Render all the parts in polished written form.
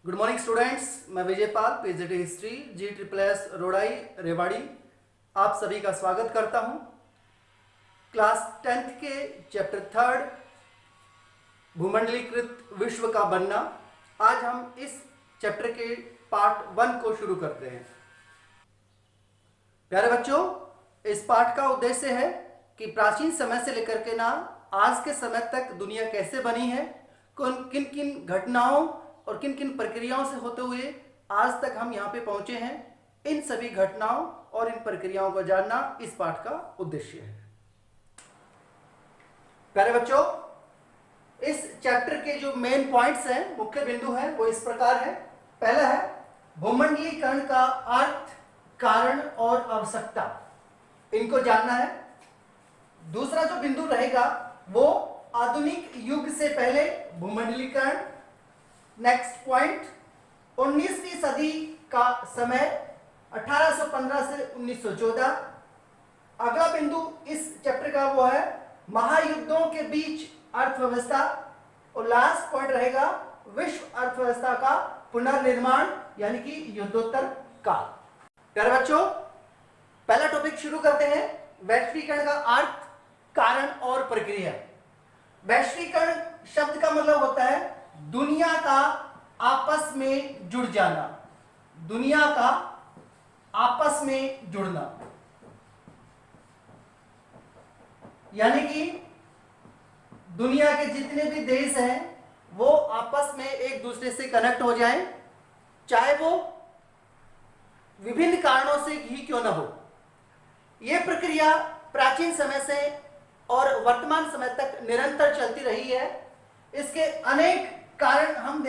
Good morning students, मैं Vijay Pal, PGT history, जी triple S रोड़ाई Rewari आप सभी का स्वागत करता हूं। क्लास 10th के चैप्टर 3 भूमंडलीकृत विश्व का बनना, आज हम इस चैप्टर के पार्ट 1 को शुरू करते हैं। प्यारे बच्चों, इस पाठ का उद्देश्य है कि प्राचीन समय से लेकर के आज के समय तक दुनिया कैसे बनी है, किन किन घटनाओं और किन किन प्रक्रियाओं से होते हुए आज तक हम यहाँ पे पहुंचे हैं, इन सभी घटनाओं और इन प्रक्रियाओं को जानना इस पाठ का उद्देश्य है। प्यारे बच्चों, इस चैप्टर के जो मेन पॉइंट्स हैं, मुख्य बिंदु हैं, वो इस प्रकार है। पहला है भूमंडलीकरण का अर्थ, कारण और आवश्यकता, इनको जानना है। दूसरा जो बिंदु रहेगा वो आधुनिक युग से पहले भूमंडलीकरण। नेक्स्ट पॉइंट 19वीं सदी का समय 1815 से 1914। अगला बिंदु इस चैप्टर का वो है महायुद्धों के बीच अर्थव्यवस्था, और लास्ट पॉइंट रहेगा विश्व अर्थव्यवस्था का पुनर्निर्माण यानी कि युद्धोत्तर काल। प्यारे बच्चों, पहला टॉपिक शुरू करते हैं, वैश्वीकरण का अर्थ, कारण और प्रक्रिया। वैश्वीकरण शब्द का मतलब होता है दुनिया का आपस में जुड़ जाना, दुनिया का आपस में जुड़ना, यानी कि दुनिया के जितने भी देश हैं वो आपस में एक दूसरे से कनेक्ट हो जाएं, चाहे वो विभिन्न कारणों से ही क्यों ना हो। यह प्रक्रिया प्राचीन समय से और वर्तमान समय तक निरंतर चलती रही है। इसके अनेक कारण हमें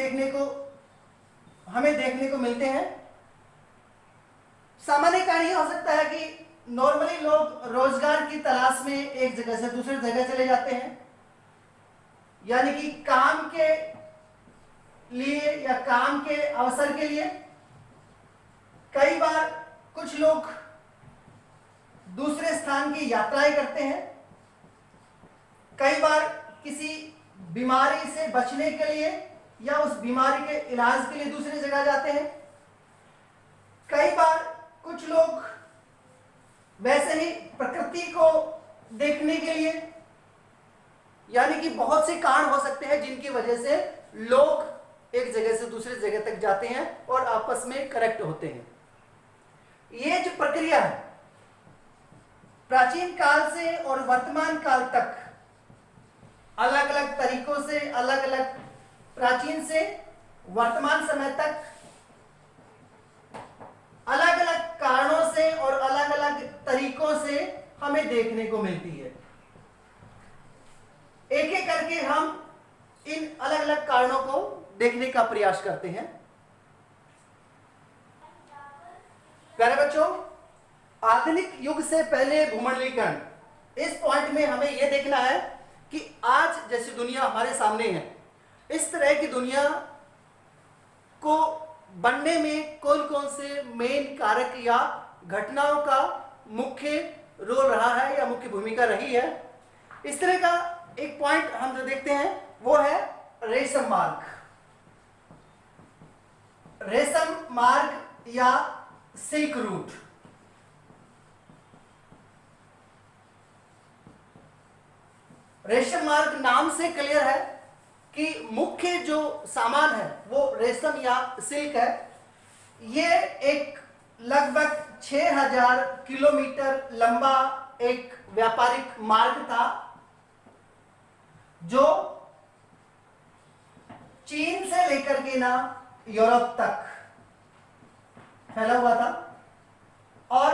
देखने को मिलते हैं। सामान्य कारण यह हो सकता है कि नॉर्मली लोग रोजगार की तलाश में एक जगह से दूसरी जगह चले जाते हैं, यानी कि काम के लिए या काम के अवसर के लिए। कई बार कुछ लोग दूसरे स्थान की यात्राएं करते हैं, कई बार किसी बीमारी से बचने के लिए या उस बीमारी के इलाज के लिए दूसरी जगह जाते हैं। कई बार कुछ लोग वैसे ही प्रकृति को देखने के लिए, यानी कि बहुत से कारण हो सकते हैं जिनकी वजह से लोग एक जगह से दूसरी जगह तक जाते हैं और आपस में कनेक्ट होते हैं। ये जो प्रक्रिया है प्राचीन काल से और वर्तमान काल तक अलग अलग तरीकों से, अलग अलग प्राचीन से वर्तमान समय तक अलग अलग कारणों से और अलग अलग तरीकों से हमें देखने को मिलती है। एक एक करके हम इन अलग अलग कारणों को देखने का प्रयास करते हैं। प्यारे बच्चों, आधुनिक युग से पहले भूमंडलीकरण, इस पॉइंट में हमें यह देखना है कि आज जैसी दुनिया हमारे सामने है, इस तरह की दुनिया को बनने में कौन कौन से मेन कारक या घटनाओं का मुख्य रोल रहा है या मुख्य भूमिका रही है। इस तरह का एक पॉइंट हम जो देखते हैं वो है रेशम मार्ग। रेशम मार्ग या सिल्क रूट। रेशम मार्ग नाम से क्लियर है कि मुख्य जो सामान है वो रेशम या सिल्क है। ये एक लगभग 6000 किलोमीटर लंबा एक व्यापारिक मार्ग था जो चीन से लेकर के यूरोप तक फैला हुआ था। और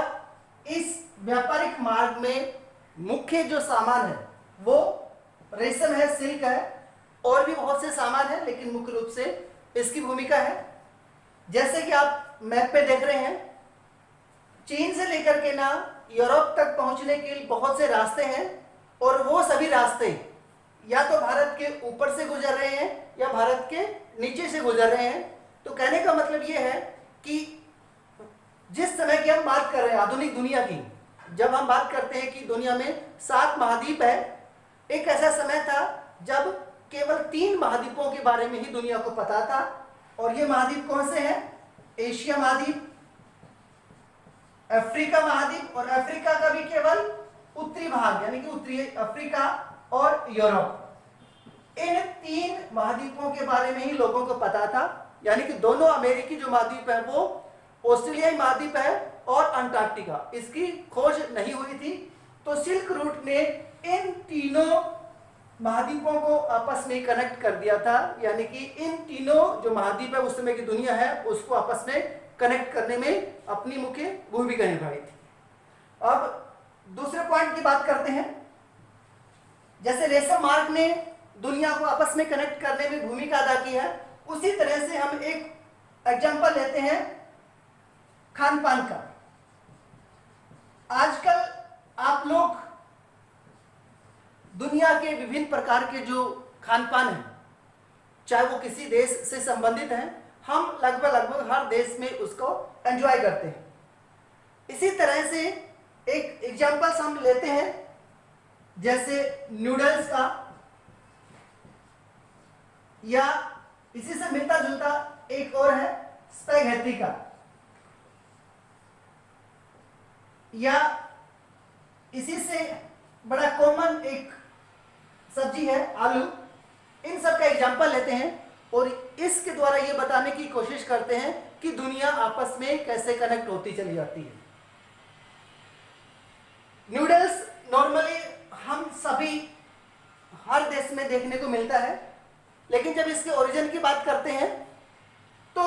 इस व्यापारिक मार्ग में मुख्य जो सामान है वो रेशम है, सिल्क है, और भी बहुत से सामान है, लेकिन मुख्य रूप से इसकी भूमिका है। जैसे कि आप मैप पे देख रहे हैं, चीन से लेकर के यूरोप तक पहुंचने के लिए बहुत से रास्ते हैं, और वो सभी रास्ते या तो भारत के ऊपर से गुजर रहे हैं या भारत के नीचे से गुजर रहे हैं। तो कहने का मतलब ये है कि जिस समय की हम बात कर रहे हैं आधुनिक दुनिया की, जब हम बात करते हैं कि दुनिया में 7 महाद्वीप है, एक ऐसा समय था जब केवल 3 महाद्वीपों के बारे में ही दुनिया को पता था, और ये महाद्वीप कौन से हैं? एशिया महाद्वीप, अफ्रीका महाद्वीप, और अफ्रीका का भी केवल उत्तरी भाग यानी कि उत्तरी अफ्रीका और यूरोप। इन 3 महाद्वीपों के बारे में ही लोगों को पता था, यानी कि दोनों अमेरिकी जो महाद्वीप है वो ऑस्ट्रेलियाई महाद्वीप है और अंटार्कटिका, इसकी खोज नहीं हुई थी। तो सिल्क रूट ने इन तीनों महाद्वीपों को आपस में कनेक्ट कर दिया था, यानी कि इन तीनों जो महाद्वीप है उस समय की दुनिया है उसको आपस में कनेक्ट करने में अपनी मुख्य भूमिका निभाई थी। अब दूसरे पॉइंट की बात करते हैं। जैसे रेशम मार्ग ने दुनिया को आपस में कनेक्ट करने में भूमिका अदा की है, उसी तरह से हम एक एग्जांपल लेते हैं खान पान का। आजकल आप लोग दुनिया के विभिन्न प्रकार के जो खान पान हैं, चाहे वो किसी देश से संबंधित हैं, हम लगभग हर देश में उसको एंजॉय करते हैं। इसी तरह से एक एग्जांपल्स हम लेते हैं, जैसे नूडल्स का, या इसी से मिलता जुलता एक और है स्पैघेटी का, या इसी से बड़ा कॉमन एक सब्जी है आलू। इन सब का एग्जांपल लेते हैं और इसके द्वारा ये बताने की कोशिश करते हैं कि दुनिया आपस में कैसे कनेक्ट होती चली जाती है। नूडल्स नॉर्मली हम सभी हर देश में देखने को मिलता है, लेकिन जब इसके ओरिजिन की बात करते हैं तो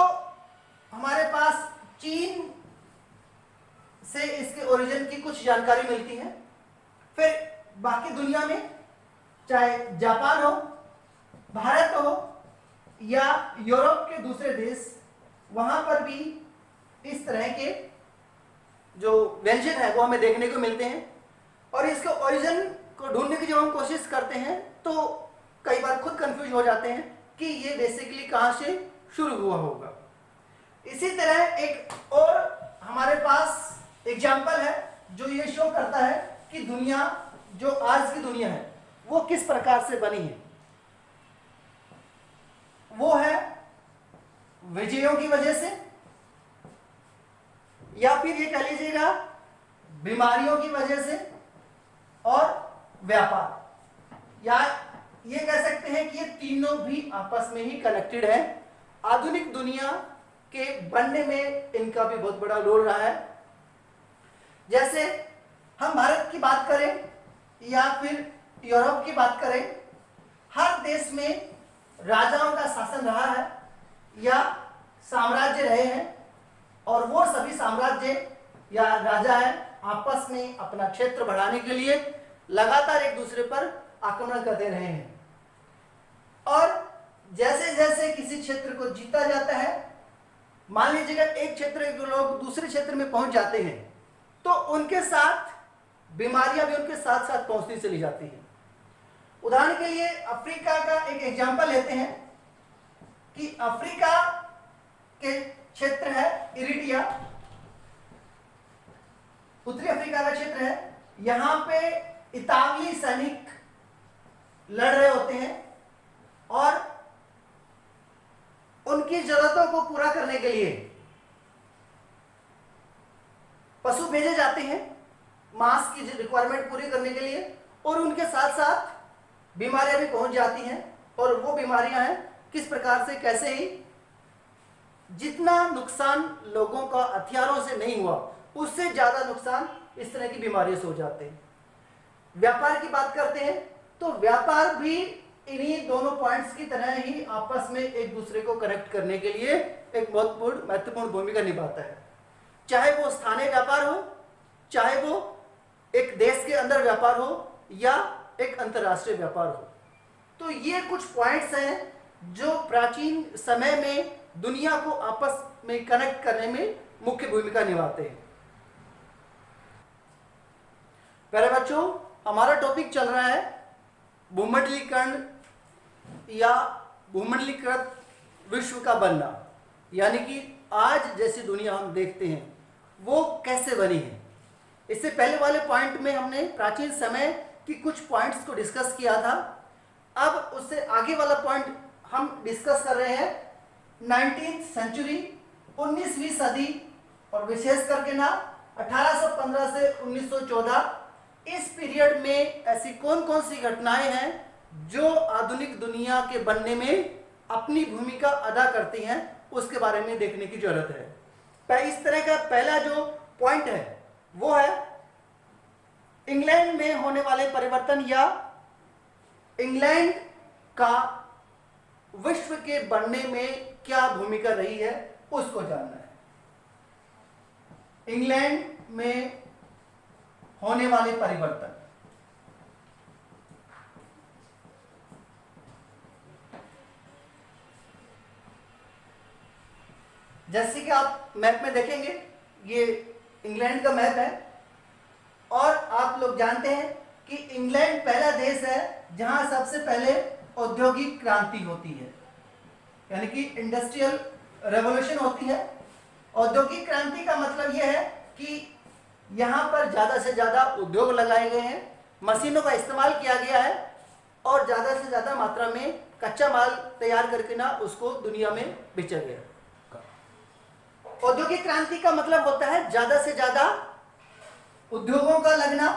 हमारे पास चीन से इसके ओरिजिन की कुछ जानकारी मिलती है। फिर बाकी दुनिया में चाहे जापान हो, भारत हो या यूरोप के दूसरे देश, वहां पर भी इस तरह के जो व्यंजन है वो हमें देखने को मिलते हैं। और इसके ओरिजिन को ढूंढने की जब हम कोशिश करते हैं तो कई बार खुद कंफ्यूज हो जाते हैं कि ये बेसिकली कहां से शुरू हुआ होगा। इसी तरह एक और हमारे पास एग्जाम्पल है जो ये शो करता है कि दुनिया जो आज की दुनिया है वो किस प्रकार से बनी है। वो है विजयों की वजह से, या फिर ये कह लीजिएगा बीमारियों की वजह से, और व्यापार, या ये कह सकते हैं कि ये तीनों भी आपस में ही कनेक्टेड है। आधुनिक दुनिया के बनने में इनका भी बहुत बड़ा रोल रहा है। जैसे हम भारत की बात करें या फिर यूरोप की बात करें, हर देश में राजाओं का शासन रहा है या साम्राज्य रहे हैं, और वो सभी साम्राज्य या राजा है आपस में अपना क्षेत्र बढ़ाने के लिए लगातार एक दूसरे पर आक्रमण करते रहे हैं। और जैसे जैसे किसी क्षेत्र को जीता जाता है, मान लीजिएगा एक क्षेत्र के लोग दूसरे क्षेत्र में पहुंच जाते हैं तो उनके साथ बीमारियां भी उनके साथ साथ पहुंचती चली जाती हैं। उदाहरण के लिए अफ्रीका का एक एग्जाम्पल लेते हैं कि अफ्रीका के क्षेत्र है इरिट्रिया, उत्तरी अफ्रीका का क्षेत्र है। यहां पे इतालवी सैनिक लड़ रहे होते हैं और उनकी जरूरतों को पूरा करने के लिए पशु भेजे जाते हैं मांस की रिक्वायरमेंट पूरी करने के लिए, और उनके साथ साथ बीमारियां भी पहुंच जाती हैं। और वो बीमारियां हैं किस प्रकार से, कैसे ही जितना नुकसान लोगों का हथियारों से नहीं हुआ उससे ज्यादा नुकसान इस तरह की बीमारियों से हो जाते हैं। व्यापार की बात करते हैं तो व्यापार भी इन्हीं दोनों पॉइंट्स की तरह ही आपस में एक दूसरे को कनेक्ट करने के लिए एक बहुत महत्वपूर्ण भूमिका निभाता है। चाहे वो स्थानीय व्यापार हो, चाहे वो एक देश के अंदर व्यापार हो या एक अंतर्राष्ट्रीय व्यापार हो। तो ये कुछ पॉइंट्स हैं जो प्राचीन समय में दुनिया को आपस में कनेक्ट करने में मुख्य भूमिका निभाते हैं। प्यारे बच्चों, हमारा टॉपिक चल रहा है भूमंडलीकरण या भूमंडलीकृत विश्व का बनना, यानी कि आज जैसी दुनिया हम देखते हैं वो कैसे बनी है। इससे पहले वाले पॉइंट में हमने प्राचीन समय की कुछ पॉइंट्स को डिस्कस किया था। अब उससे आगे वाला पॉइंट हम डिस्कस कर रहे हैं 19th सेंचुरी, 19वीं सदी, और विशेष करके ना 1815 से 1914, इस पीरियड में ऐसी कौन कौन सी घटनाएं हैं जो आधुनिक दुनिया के बनने में अपनी भूमिका अदा करती हैं, उसके बारे में देखने की जरूरत है। इस तरह का पहला जो पॉइंट है वो है इंग्लैंड में होने वाले परिवर्तन या इंग्लैंड का विश्व के बनने में क्या भूमिका रही है उसको जानना है। इंग्लैंड में होने वाले परिवर्तन, जैसे कि आप मैप में देखेंगे, ये इंग्लैंड का मैप है और आप लोग जानते हैं कि इंग्लैंड पहला देश है जहां सबसे पहले औद्योगिक क्रांति होती है, यानी कि इंडस्ट्रियल रेवोल्यूशन होती है। औद्योगिक क्रांति का मतलब यह है कि यहाँ पर ज़्यादा से ज़्यादा उद्योग लगाए गए हैं, मशीनों का इस्तेमाल किया गया है और ज़्यादा से ज़्यादा मात्रा में कच्चा माल तैयार करके ना उसको दुनिया में बेचा गया। औद्योगिक क्रांति का मतलब होता है ज़्यादा से ज़्यादा उद्योगों का लगना,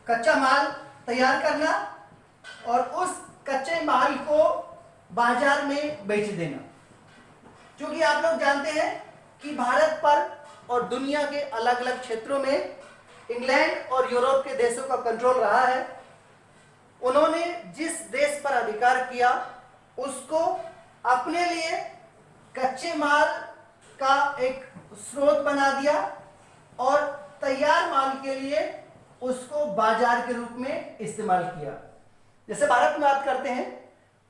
कच्चा माल तैयार करना और उस कच्चे माल को बाजार में बेच देना। क्योंकि आप लोग जानते हैं कि भारत पर और दुनिया के अलग अलग क्षेत्रों में इंग्लैंड और यूरोप के देशों का कंट्रोल रहा है। उन्होंने जिस देश पर अधिकार किया उसको अपने लिए कच्चे माल का एक स्रोत बना दिया और तैयार माल के लिए उसको बाजार के रूप में इस्तेमाल किया। जैसे भारत में बात करते हैं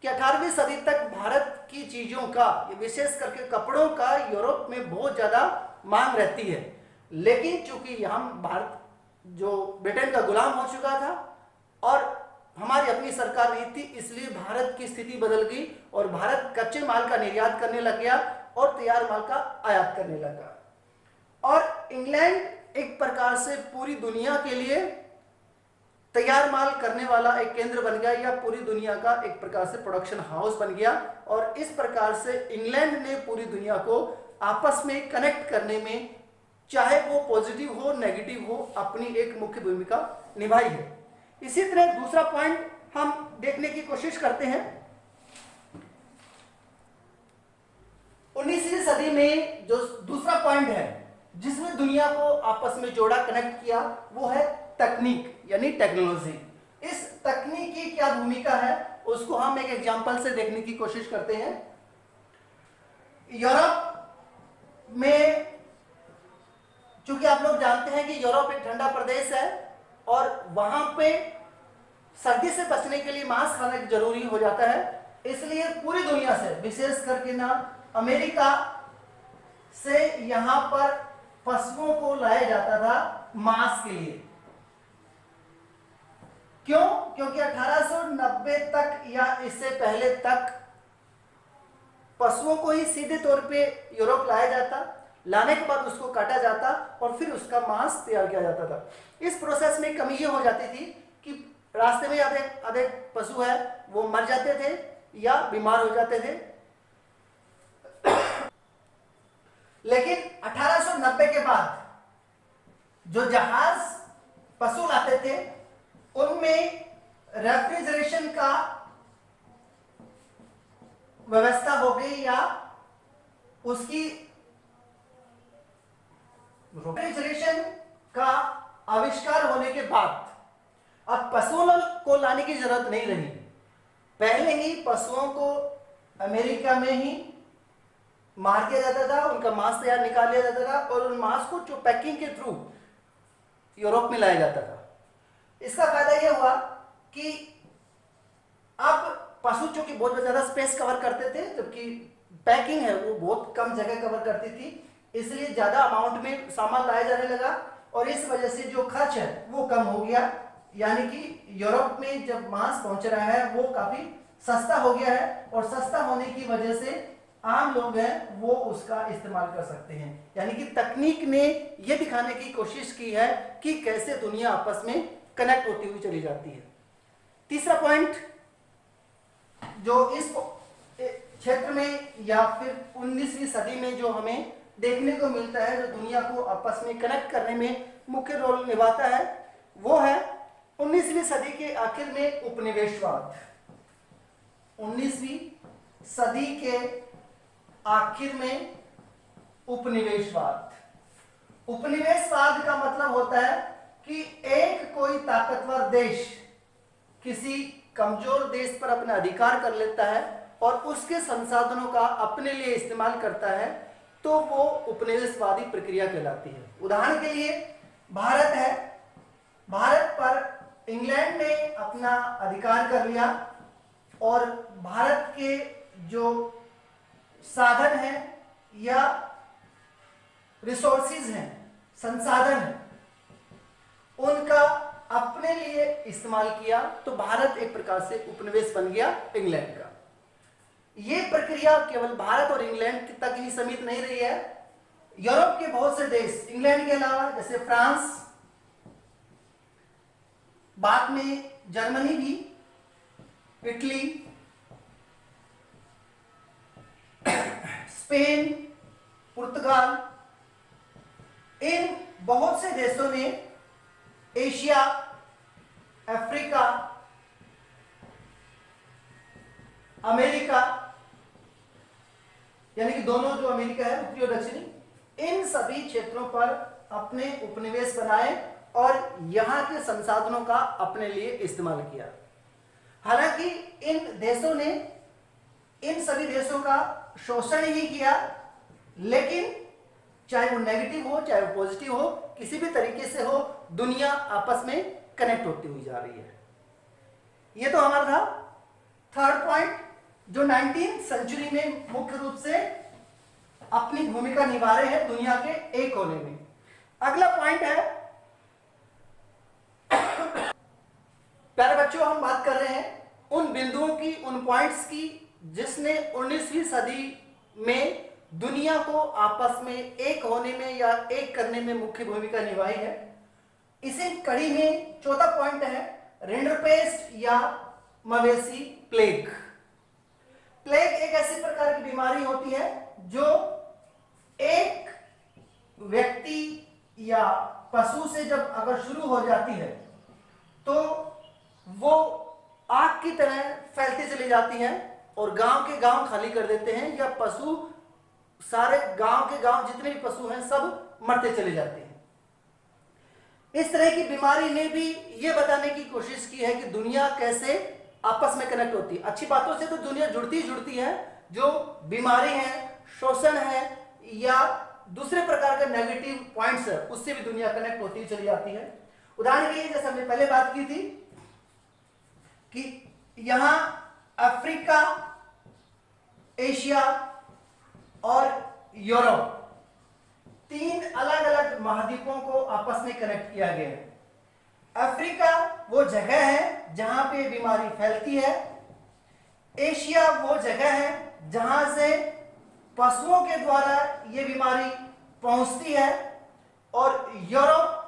कि 18वीं सदी तक भारत की चीजों का, विशेष करके कपड़ों का, यूरोप में बहुत ज्यादा मांग रहती है, लेकिन चूंकि हम भारत जो ब्रिटेन का गुलाम हो चुका था और हमारी अपनी सरकार नहीं थी, इसलिए भारत की स्थिति बदल गई और भारत कच्चे माल का निर्यात करने लग गया और तैयार माल का आयात करने लगा। और इंग्लैंड एक प्रकार से पूरी दुनिया के लिए तैयार माल करने वाला एक केंद्र बन गया या पूरी दुनिया का एक प्रकार से प्रोडक्शन हाउस बन गया। और इस प्रकार से इंग्लैंड ने पूरी दुनिया को आपस में कनेक्ट करने में, चाहे वो पॉजिटिव हो नेगेटिव हो, अपनी एक मुख्य भूमिका निभाई है। इसी तरह दूसरा पॉइंट हम देखने की कोशिश करते हैं। 19वीं सदी में जो दूसरा पॉइंट है जिसमें दुनिया को आपस में जोड़ा, कनेक्ट किया, वो है तकनीक यानी टेक्नोलॉजी। इस तकनीक की क्या भूमिका है उसको हम एक एग्जांपल से देखने की कोशिश करते हैं। यूरोप में, चूंकि आप लोग जानते हैं कि यूरोप एक ठंडा प्रदेश है और वहां पे सर्दी से बचने के लिए मांस खाना जरूरी हो जाता है, इसलिए पूरी दुनिया से, विशेष करके ना अमेरिका से यहां पर पशुओं को लाया जाता था मांस के लिए। क्यों? क्योंकि 1890 तक या इससे पहले तक पशुओं को ही सीधे तौर पे यूरोप लाया जाता, लाने के बाद उसको काटा जाता और फिर उसका मांस तैयार किया जाता था। इस प्रोसेस में कमी ये हो जाती थी कि रास्ते में आधे पशु है वो मर जाते थे या बीमार हो जाते थे। लेकिन 1890 के बाद जो जहाज पशु लाते थे उनमें रेफ्रिजरेशन का व्यवस्था हो गई या उसकी रेफ्रिजरेशन का आविष्कार होने के बाद अब पशुओं को लाने की जरूरत नहीं रही। पहले ही पशुओं को अमेरिका में ही मार दिया जाता था, उनका मांस तैयार निकाल लिया जाता था और उन मांस को जो पैकिंग के थ्रू यूरोप में लाया जाता था। इसका फायदा यह हुआ कि अब पशु चूंकि बहुत ज्यादा स्पेस कवर करते थे, जबकि पैकिंग है वो बहुत कम जगह कवर करती थी, इसलिए ज्यादा अमाउंट में सामान लाया जाने लगा और इस वजह से जो खर्च है वो कम हो गया। यानी कि यूरोप में जब मांस पहुंच रहा है वो काफी सस्ता हो गया है और सस्ता होने की वजह से आम लोग हैं वो उसका इस्तेमाल कर सकते हैं। यानी कि तकनीक ने यह दिखाने की कोशिश की है कि कैसे दुनिया आपस में कनेक्ट होती हुई चली जाती है। तीसरा पॉइंट जो क्षेत्र में या फिर 19वीं सदी में जो हमें देखने को मिलता है, जो दुनिया को आपस में कनेक्ट करने में मुख्य रोल निभाता है, वो है 19वीं सदी के आखिर में उपनिवेशवाद। 19वीं सदी के आखिर में उपनिवेशवाद। उपनिवेशवाद का मतलब होता है कि एक कोई ताकतवर देश किसी कमजोर देश पर अपना अधिकार कर लेता है और उसके संसाधनों का अपने लिए इस्तेमाल करता है, तो वो उपनिवेशवादी प्रक्रिया कहलाती है। उदाहरण के लिए भारत है, भारत पर इंग्लैंड ने अपना अधिकार कर लिया और भारत के जो साधन हैं या रिसोर्सेज हैं, संसाधन हैं, उनका अपने लिए इस्तेमाल किया, तो भारत एक प्रकार से उपनिवेश बन गया इंग्लैंड का। यह प्रक्रिया केवल भारत और इंग्लैंड तक ही सीमित नहीं रही है। यूरोप के बहुत से देश इंग्लैंड के अलावा, जैसे फ्रांस, बाद में जर्मनी भी, इटली, स्पेन, पुर्तगाल, इन बहुत से देशों ने एशिया, अफ्रीका, अमेरिका, यानी कि दोनों जो अमेरिका है उत्तरी और दक्षिणी, इन सभी क्षेत्रों पर अपने उपनिवेश बनाए और यहां के संसाधनों का अपने लिए इस्तेमाल किया। हालांकि इन देशों ने इन सभी देशों का शोषण ही किया, लेकिन चाहे वो नेगेटिव हो चाहे वो पॉजिटिव हो, किसी भी तरीके से हो, दुनिया आपस में कनेक्ट होती हुई जा रही है। ये तो हमारा था थर्ड पॉइंट, जो 19वीं सेंचुरी में मुख्य रूप से अपनी भूमिका निभा रहे हैं दुनिया के एक होने में। अगला पॉइंट है, प्यारे बच्चों, हम बात कर रहे हैं उन बिंदुओं की, उन पॉइंट्स की जिसने 19वीं सदी में दुनिया को आपस में एक होने में या एक करने में मुख्य भूमिका निभाई है। इसी कड़ी में चौथा पॉइंट है रिंडरपेस्ट या मवेशी प्लेग। प्लेग एक ऐसी प्रकार की बीमारी होती है जो एक व्यक्ति या पशु से जब अगर शुरू हो जाती है तो वो आग की तरह फैलती चली जाती है और गांव के गांव खाली कर देते हैं, या पशु सारे गांव के गांव जितने भी पशु हैं सब मरते चले जाते हैं। इस तरह की बीमारी ने भी यह बताने की कोशिश की है कि दुनिया कैसे आपस में कनेक्ट होती है। अच्छी बातों से तो दुनिया जुड़ती जुड़ती है, जो बीमारी है, शोषण है या दूसरे प्रकार के नेगेटिव पॉइंट्स है, उससे भी दुनिया कनेक्ट होती चली जाती है। उदाहरण के लिए जैसे हमने पहले बात की थी कि यहां अफ्रीका, एशिया और यूरोप, तीन अलग अलग महाद्वीपों को आपस में कनेक्ट किया गया है। अफ्रीका वो जगह है जहां पे बीमारी फैलती है, एशिया वो जगह है जहां से पशुओं के द्वारा ये बीमारी पहुंचती है, और यूरोप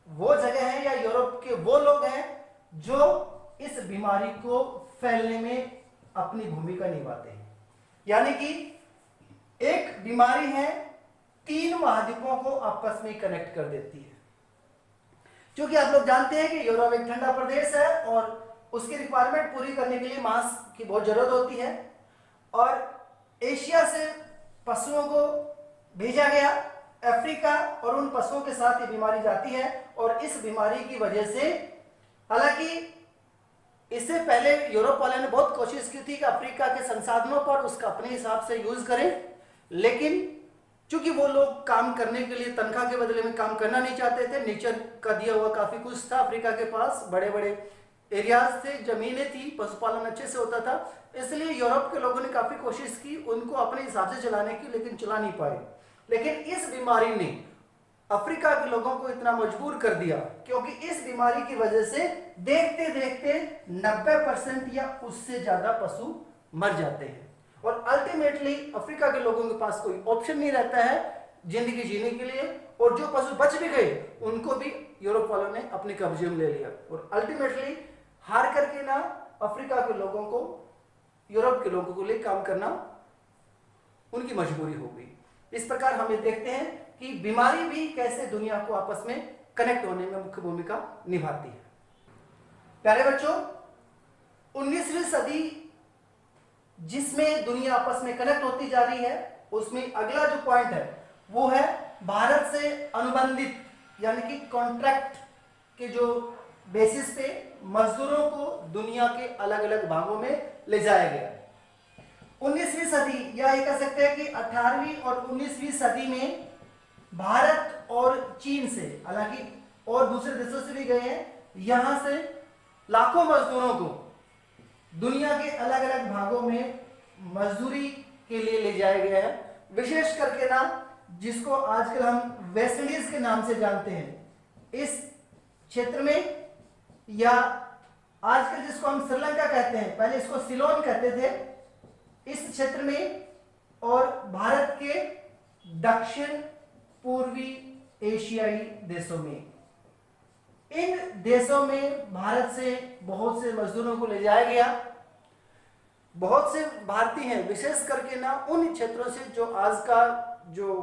वो जगह है या यूरोप के वो लोग हैं जो इस बीमारी को फैलने में अपनी भूमिका निभाते हैं। यानी कि एक बीमारी है, तीन महाद्वीपों को आपस में कनेक्ट कर देती है। क्योंकि आप लोग जानते हैं कि यूरोप एक ठंडा प्रदेश है और उसकी रिक्वायरमेंट पूरी करने के लिए मांस की बहुत जरूरत होती है, और एशिया से पशुओं को भेजा गया अफ्रीका, और उन पशुओं के साथ ये बीमारी जाती है। और इस बीमारी की वजह से, हालांकि इससे पहले यूरोप वाले ने बहुत कोशिश की थी कि अफ्रीका के संसाधनों पर उसका अपने हिसाब से यूज करें, लेकिन चूंकि वो लोग काम करने के लिए तनख्वाह के बदले में काम करना नहीं चाहते थे, नेचर का दिया हुआ काफी कुछ था, अफ्रीका के पास बड़े बड़े एरियाज थे, जमीनें थी, पशुपालन अच्छे से होता था, इसलिए यूरोप के लोगों ने काफी कोशिश की उनको अपने हिसाब से चलाने की, लेकिन चला नहीं पाए। लेकिन इस बीमारी ने अफ्रीका के लोगों को इतना मजबूर कर दिया, क्योंकि इस बीमारी की वजह से देखते देखते 90% या उससे ज्यादा पशु मर जाते हैं, और अल्टीमेटली अफ्रीका के लोगों के पास कोई ऑप्शन नहीं रहता है जिंदगी जीने के लिए, और जो पशु बच भी गए उनको भी यूरोप वालों ने अपने कब्जे में ले लिया, और अल्टीमेटली हार करके ना अफ्रीका के लोगों को यूरोप के लोगों के लिए काम करना उनकी मजबूरी हो गई। इस प्रकार हम ये देखते हैं कि बीमारी भी कैसे दुनिया को आपस में कनेक्ट होने में मुख्य भूमिका निभाती है। प्यारे बच्चों, 19वीं सदी जिसमें दुनिया आपस में कनेक्ट होती जा रही है, उसमें अगला जो पॉइंट है वो है भारत से अनुबंधित यानी कि कॉन्ट्रैक्ट के जो बेसिस पे मजदूरों को दुनिया के अलग अलग भागों में ले जाया गया। 19वीं सदी या ये कह सकते हैं कि 18वीं और 19वीं सदी में भारत और चीन से, हालांकि और दूसरे देशों से भी गए हैं, यहां से लाखों मजदूरों को दुनिया के अलग अलग भागों में मजदूरी के लिए ले जाया गया है। विशेष करके ना जिसको आजकल हम वेस्ट इंडीज के नाम से जानते हैं, इस क्षेत्र में, या आजकल जिसको हम श्रीलंका कहते हैं, पहले इसको सिलोन कहते थे, इस क्षेत्र में और भारत के दक्षिण पूर्वी एशियाई देशों में, इन देशों में भारत से बहुत से मजदूरों को ले जाया गया। बहुत से भारतीय हैं, विशेष करके ना उन क्षेत्रों से जो आज का जो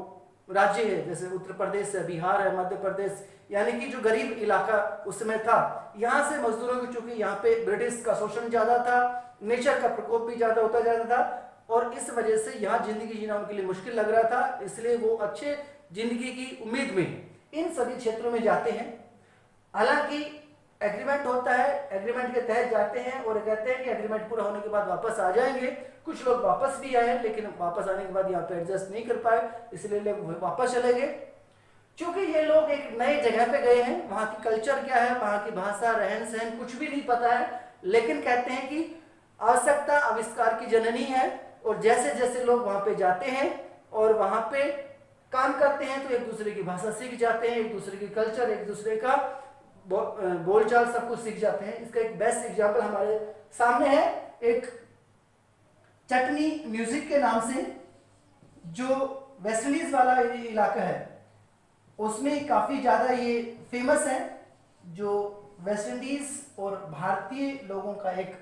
राज्य है, जैसे उत्तर प्रदेश है, बिहार है, मध्य प्रदेश, यानी कि जो गरीब इलाका उस समय था, यहाँ से मजदूरों की, चूंकि यहाँ पे ब्रिटिश का शोषण ज्यादा था, नेचर का प्रकोप भी ज्यादा होता जाता था, और इस वजह से यहाँ जिंदगी जीना उनके लिए मुश्किल लग रहा था, इसलिए वो अच्छे जिंदगी की उम्मीद में इन सभी क्षेत्रों में जाते हैं। हालांकि एग्रीमेंट होता है, एग्रीमेंट के तहत जाते हैं और कहते हैं कि एग्रीमेंट पूरा होने के बाद वापस आ जाएंगे। कुछ लोग वापस भी आए, लेकिन वापस आने के बाद यहाँ पे एडजस्ट नहीं कर पाए, इसलिए लोग वापस चले गए। क्योंकि ये लोग एक नए जगह पे गए हैं, वहां की कल्चर क्या है, वहां की भाषा, रहन सहन कुछ भी नहीं पता है, लेकिन कहते हैं कि आवश्यकता आविष्कार की जननी है, और जैसे जैसे लोग वहां पे जाते हैं और वहां पे काम करते हैं तो एक दूसरे की भाषा सीख जाते हैं, एक दूसरे की कल्चर, एक दूसरे का बोलचाल सब कुछ सीख जाते हैं। इसका एक बेस्ट एग्जाम्पल हमारे सामने है, एक चटनी म्यूजिक के नाम से जो वेस्ट इंडीज वाला इलाका है, उसमें काफी ज्यादा ये फेमस है, जो वेस्ट इंडीज और भारतीय लोगों का एक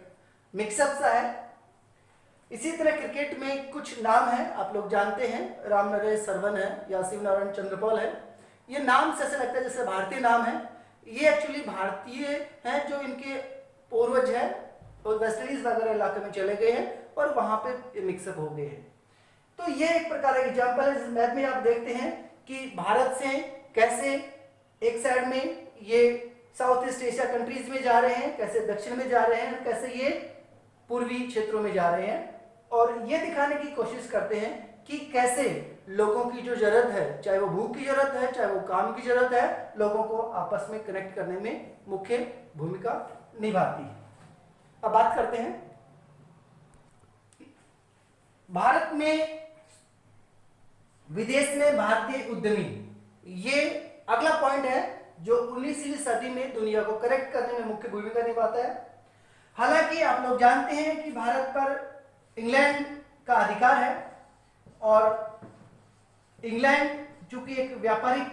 मिक्सअप सा है। इसी तरह क्रिकेट में कुछ नाम है, आप लोग जानते हैं, राम नरेश सरवन है या शिव नारायण चंद्रपाल है। ये नाम से ऐसा लगता है जैसे भारतीय नाम है, ये एक्चुअली भारतीय हैं जो इनके पूर्वज हैं और वेस्ट इंडीज वगैरह इलाके में चले गए हैं और वहां पे मिक्सअप हो गए हैं। तो ये एक प्रकार का एग्जाम्पल है। इस मैप में आप देखते हैं कि भारत से कैसे एक साइड में ये साउथ ईस्ट एशिया कंट्रीज में जा रहे हैं, कैसे दक्षिण में जा रहे हैं, कैसे ये पूर्वी क्षेत्रों में जा रहे हैं, और ये दिखाने की कोशिश करते हैं कि कैसे लोगों की जो जरूरत है, चाहे वो भूख की जरूरत है, चाहे वो काम की जरूरत है, लोगों को आपस में कनेक्ट करने में मुख्य भूमिका निभाती है। अब बात करते हैं भारत में विदेश में भारतीय उद्यमी। ये अगला पॉइंट है जो 19वीं सदी में दुनिया को कनेक्ट करने में मुख्य भूमिका निभाता है। हालांकि आप लोग जानते हैं कि भारत पर इंग्लैंड का अधिकार है, और इंग्लैंड चूंकि एक व्यापारिक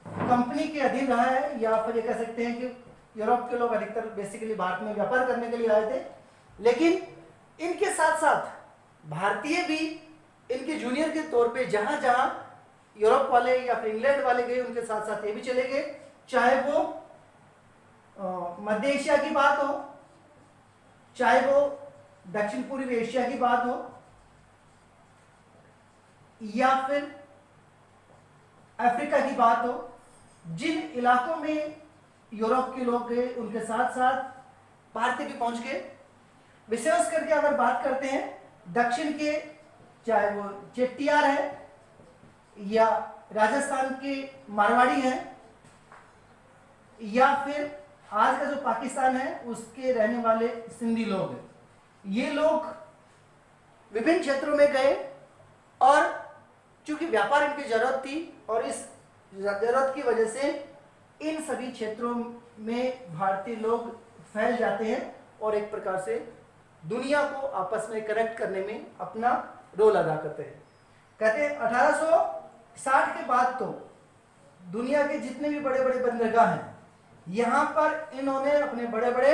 कंपनी के अधीन रहा है, या फिर ये कह सकते हैं कि यूरोप के लोग अधिकतर बेसिकली भारत में व्यापार करने के लिए आए थे, लेकिन इनके साथ साथ भारतीय भी इनके जूनियर के तौर पे जहां जहां यूरोप वाले या फिर इंग्लैंड वाले गए, उनके साथ साथ ये भी चले गए, चाहे वो मध्य एशिया की बात हो, चाहे वो दक्षिण पूर्वी एशिया की बात हो, या फिर अफ्रीका की बात हो। जिन इलाकों में यूरोप के लोग गए, उनके साथ साथ भारतीय भी पहुंच गए। विशेष करके अगर बात करते हैं दक्षिण के, चाहे वो चेट्टियार है या राजस्थान के मारवाड़ी हैं, या फिर आज का जो पाकिस्तान है उसके रहने वाले सिंधी लोग हैं, ये लोग विभिन्न क्षेत्रों में गए, और चूंकि व्यापार इनकी जरूरत थी, और इस जरूरत की वजह से इन सभी क्षेत्रों में भारतीय लोग फैल जाते हैं और एक प्रकार से दुनिया को आपस में कनेक्ट करने में अपना रोल अदा करते हैं। कहते हैं 1860 के बाद तो दुनिया के जितने भी बड़े बड़े बंदरगाह हैं, यहाँ पर इन्होंने अपने बड़े बड़े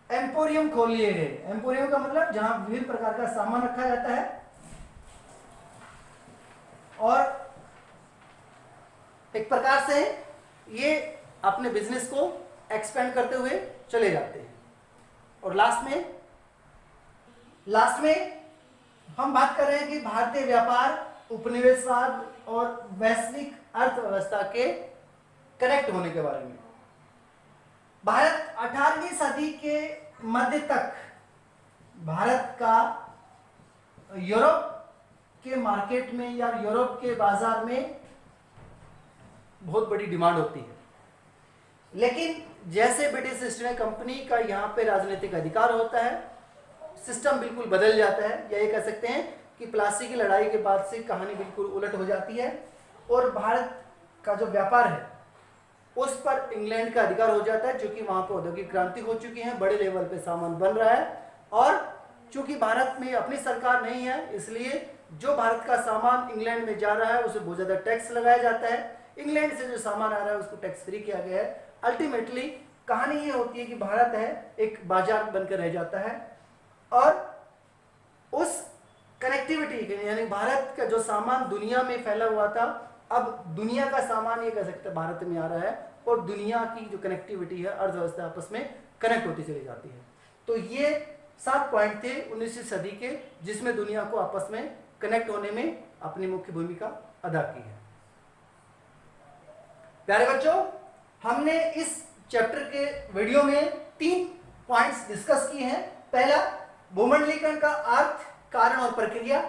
एम्पोरियम खोल लिए गए। एम्पोरियम का मतलब जहां विभिन्न प्रकार का सामान रखा जाता है और एक प्रकार से ये अपने बिजनेस को एक्सपेंड करते हुए चले जाते हैं। और लास्ट में हम बात कर रहे हैं कि भारतीय व्यापार, उपनिवेशवाद और वैश्विक अर्थव्यवस्था के कनेक्ट होने के बारे में। भारत 18वीं सदी के मध्य तक भारत का यूरोप के मार्केट में या यूरोप के बाजार में बहुत बड़ी डिमांड होती है। लेकिन जैसे ब्रिटिश ईस्ट इंडिया कंपनी का यहाँ पे राजनीतिक अधिकार होता है, सिस्टम बिल्कुल बदल जाता है, या ये कह सकते हैं कि प्लासी की लड़ाई के बाद से कहानी बिल्कुल उलट हो जाती है और भारत का जो व्यापार है उस पर इंग्लैंड का अधिकार हो जाता है, क्योंकि वहां पर औद्योगिक क्रांति हो चुकी है, बड़े लेवल पे सामान बन रहा है। और चूंकि भारत में अपनी सरकार नहीं है, इसलिए जो भारत का सामान इंग्लैंड में जा रहा है उसे बहुत ज्यादा टैक्स लगाया जाता है। इंग्लैंड से जो सामान आ रहा है उसको टैक्स फ्री किया गया है। अल्टीमेटली कहानी ये होती है कि भारत है एक बाजार बनकर रह जाता है और उस कनेक्टिविटी यानी भारत का जो सामान दुनिया में फैला हुआ था, अब दुनिया का सामान ये कह सकते हैं भारत में आ रहा है और दुनिया की जो कनेक्टिविटी है, अर्थव्यवस्था आपस में कनेक्ट होती चली जाती है। तो ये 7 पॉइंट थे 19वीं सदी के, जिसमें दुनिया को आपस में कनेक्ट होने में अपनी मुख्य भूमिका अदा की है। प्यारे बच्चों, हमने इस चैप्टर के वीडियो में 3 पॉइंट्स डिस्कस किए हैं। पहला, भूमंडलीकरण का अर्थ, कारण और प्रक्रिया।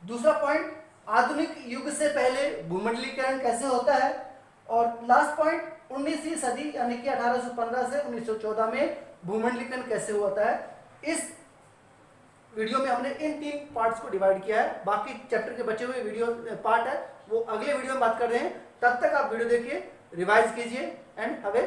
दूसरा पॉइंट, आधुनिक युग से पहले भूमंडलीकरण कैसे होता है। और लास्ट पॉइंट, 19वीं सदी यानी कि 1815 से 1914 में भूमंडलीकरण कैसे होता है। इस वीडियो में हमने इन 3 पार्ट्स को डिवाइड किया है। बाकी चैप्टर के बचे हुए वीडियो पार्ट है वो अगले वीडियो में बात कर रहे हैं। तब तक आप वीडियो देखिए, रिवाइज कीजिए एंड हैव ए